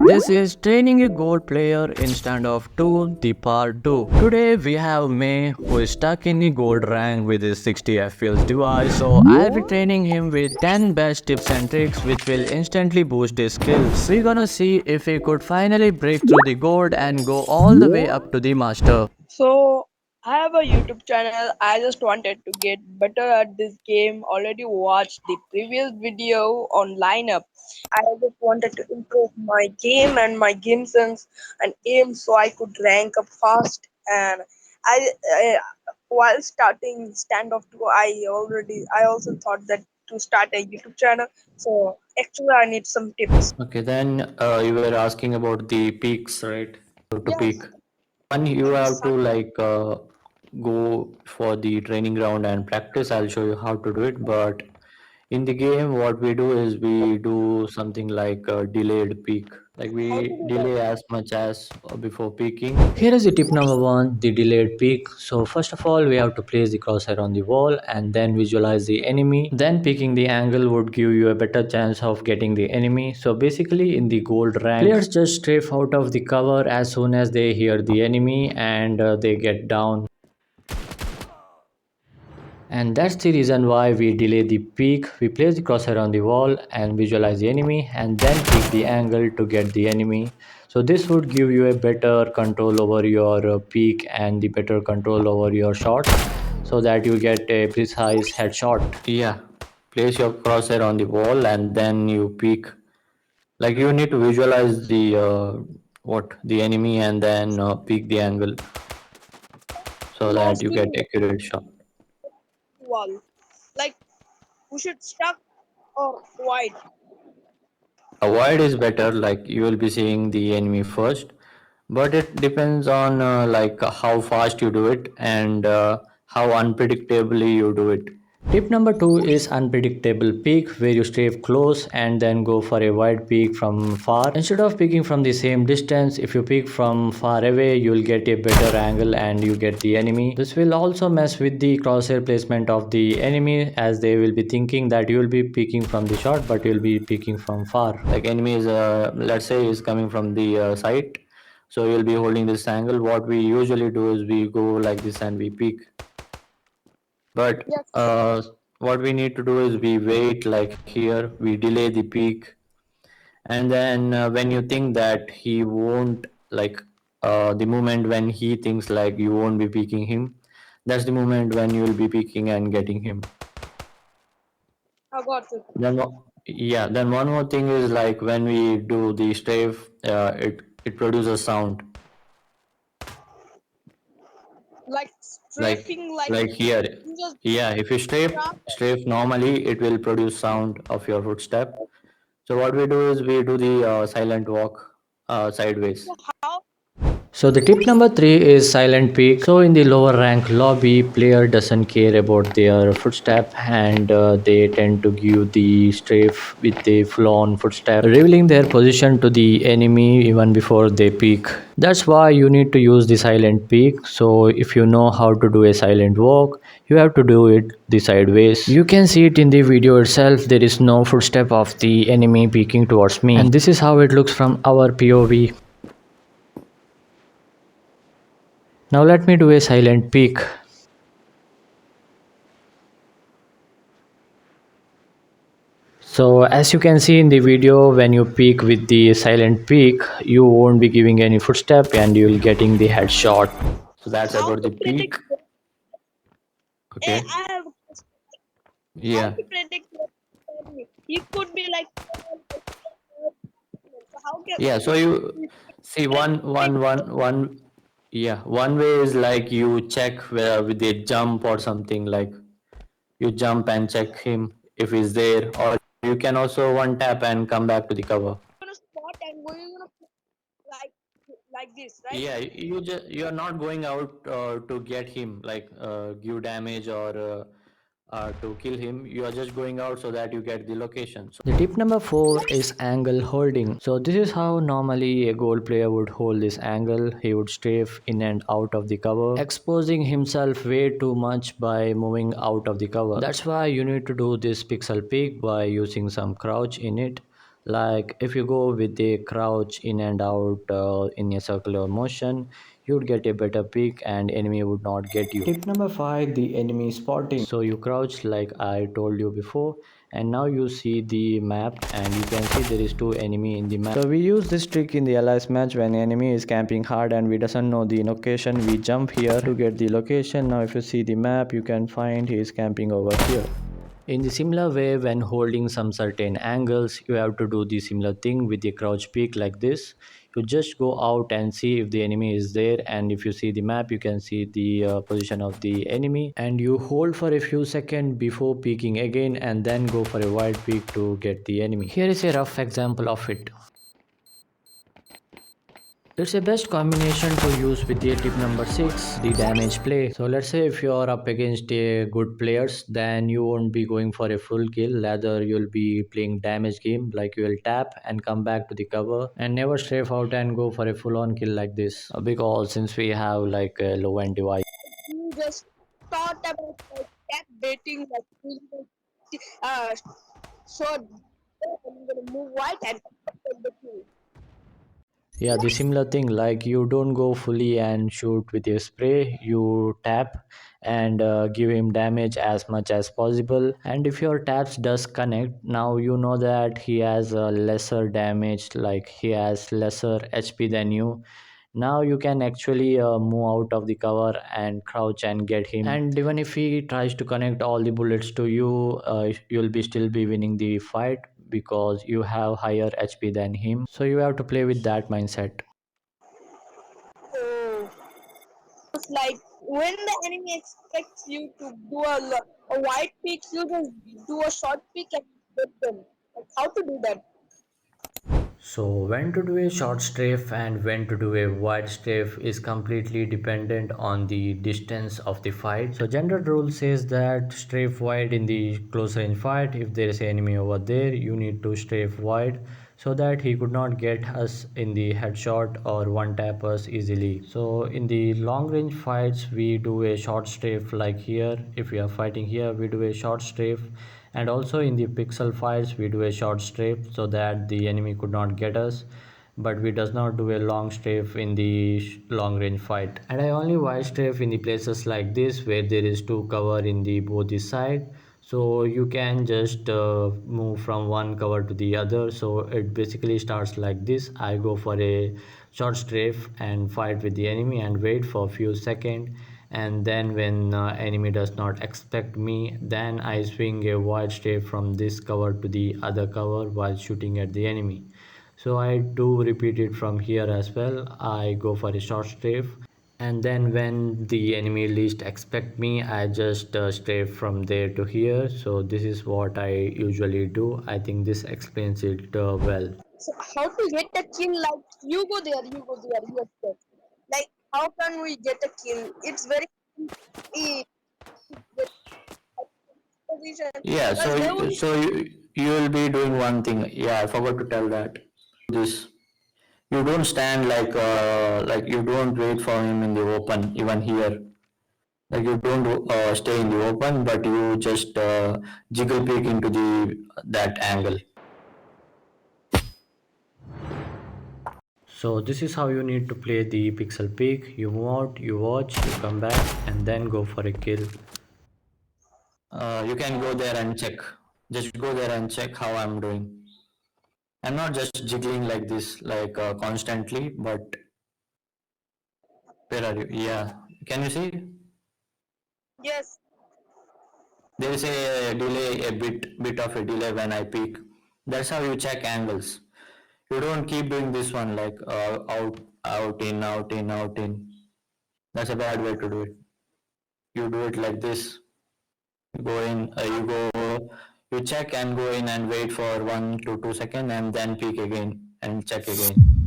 This is Training a Gold Player in Standoff 2, the part 2. Today we have May who is stuck in the gold rank with his 60 FPS device. So I'll be training him with 10 best tips and tricks which will instantly boost his skills. We're gonna see if he could finally break through the gold and go all the way up to the master. So I have a YouTube channel. I just wanted to get better at this game. Already watched the previous video on lineup. I just wanted to improve my game and my game sense and aim so I could rank up fast. And I while starting standoff 2, I also thought that to start a YouTube channel. So actually, I need some tips. Okay, then you were asking about the peaks, right? To peak. Yes, One, you and have to go for the training ground and practice. I'll show you how to do it. But in the game, what we do is we do something like a delayed peak. Like how to we do that? delay as much as before peaking. Here is the tip number 1, the delayed peek. So first of all, we have to place the crosshair on the wall and then visualize the enemy. Then picking the angle would give you a better chance of getting the enemy. So basically in the gold rank, players just strafe out of the cover as soon as they hear the enemy and they get down. And that's the reason why we delay the peak. We place the crosshair on the wall and visualize the enemy and then pick the angle to get the enemy. So this would give you a better control over your peak and the better control over your shots so that you get a precise headshot. Yeah, place your crosshair on the wall and then you peek. Like you need to visualize the the enemy and then peek the angle so that Lost you in get accurate shot. wall. Like we should stuck or wide. Avoid is better, like you will be seeing the enemy first, but it depends on how fast you do it and how unpredictably you do it. Tip number 2 is unpredictable peak, where you strafe close and then go for a wide peak from far. Instead of peeking from the same distance, if you peek from far away, you'll get a better angle and you get the enemy. This will also mess with the crosshair placement of the enemy, as they will be thinking that you will be peeking from the shot but you'll be peeking from far. Like enemy is let's say is coming from the side, so you'll be holding this angle. What we usually do is we go like this and we peek, but Yes. what we need to do is we wait like here, we delay the peak, and then when you think that he won't the moment when he thinks like you won't be peeking him, that's the moment when you will be peeking and getting him. I got it. Yeah, then one more thing is like when we do the strafe, it produces sound Like like strafing, like like here. you just Yeah, if you start. strafe normally, it will produce sound of your footstep. So what we do is we do the silent walk sideways. So how? So the tip number 3 is silent peak. So in the lower rank lobby, player doesn't care about their footstep and they tend to give the strafe with the full-on footstep, revealing their position to the enemy even before they peek. That's why you need to use the silent peak. So if you know how to do a silent walk, you have to do it the sideways. You can see it in the video itself. There is no footstep of the enemy peeking towards me, and this is how it looks from our POV. Now let me do a silent peek. So as you can see in the video, when you peek with the silent peek, you won't be giving any footstep and you'll getting the headshot. So that's How about to the predict? peak. Okay. I have a question. How Yeah. to predict your enemy? He could be like. So how can Yeah. So you see like one. Yeah. One way is like you check where with a jump or something, like you jump and check him if he's there, or you can also one tap and come back to the cover. gonna spot and we're gonna like like this, right? Yeah, you're not going out to get him, like give damage or to kill him. You are just going out so that you get the location. So The tip number 4 is angle holding. So this is how normally a gold player would hold this angle. He would strafe in and out of the cover, exposing himself way too much by moving out of the cover. That's why you need to do this pixel peek by using some crouch in it. Like if you go with a crouch in and out in a circular motion, you'd get a better peek and enemy would not get you. Tip number 5, the enemy spotting. So you crouch like I told you before, and now you see the map and you can see there is two enemy in the map. So we use this trick in the allies match when enemy is camping hard and we doesn't know the location. We jump here to get the location. Now if you see the map, you can find he is camping over here. In the similar way, when holding some certain angles, you have to do the similar thing with the crouch peak like this. You just go out and see if the enemy is there, and if you see the map, you can see the position of the enemy, and you hold for a few seconds before peeking again, and then go for a wide peek to get the enemy. Here is a rough example of it. It's a best combination to use with the tip number 6, the damage play. So let's say if you're up against a good players, then you won't be going for a full kill. Rather, you'll be playing damage game, like you will tap and come back to the cover and never strafe out and go for a full on kill like this. Because since we have like a low end device. You just thought about like that baiting, like uh, so I'm gonna move right and take the kill. Yeah, the similar thing, like you don't go fully and shoot with your spray, you tap and give him damage as much as possible. And if your taps does connect, now you know that he has a lesser damage, like he has lesser HP than you. Now you can actually move out of the cover and crouch and get him. And even if he tries to connect all the bullets to you, you'll be still be winning the fight because you have higher HP than him. So you have to play with that mindset. So it's like when the enemy expects you to do a wide peak, you just do a short peak and hit them. Like how to do that? So when to do a short strafe and when to do a wide strafe is completely dependent on the distance of the fight. So general rule says that strafe wide in the close range fight. If there is an enemy over there, you need to strafe wide so that he could not get us in the headshot or one tap us easily. So in the long range fights, we do a short strafe like here. If we are fighting here, we do a short strafe, and also in the pixel fights we do a short strafe so that the enemy could not get us, but we does not do a long strafe in the long range fight. And I only wide strafe in the places like this where there is two cover in the both the side, so you can just move from one cover to the other. So it basically starts like this: I go for a short strafe and fight with the enemy and wait for a few seconds, and then when enemy does not expect me, then I swing a wide strafe from this cover to the other cover while shooting at the enemy. So I do repeat it from here as well. I go for a short strafe, and then when the enemy least expect me, I just strafe from there to here. So this is what I usually do. I think this explains it well. So how to get a kill? Like you go there, you go there, you go. Like how can we get a kill? It's very easy to get position Yeah, because there will be you will be doing one thing. Yeah, I forgot to tell that. This, you don't stand like you don't wait for him in the open even here. Like you don't stay in the open, but you just jiggle peek into the that angle. So this is how you need to play the pixel peak. You move out, you watch, you come back, and then go for a kill. You can go there and check. Just go there and check how I'm doing. I'm not just jiggling like this, like constantly, but where are you? Yeah, can you see? yes. There is a delay, a bit of a delay when I peek. That's how you check angles. You don't keep doing this one like out in, out in, out in. That's a bad way to do it. You do it like this. You go in, you check and go in and wait for 1 to 2 seconds and then peek again and check again.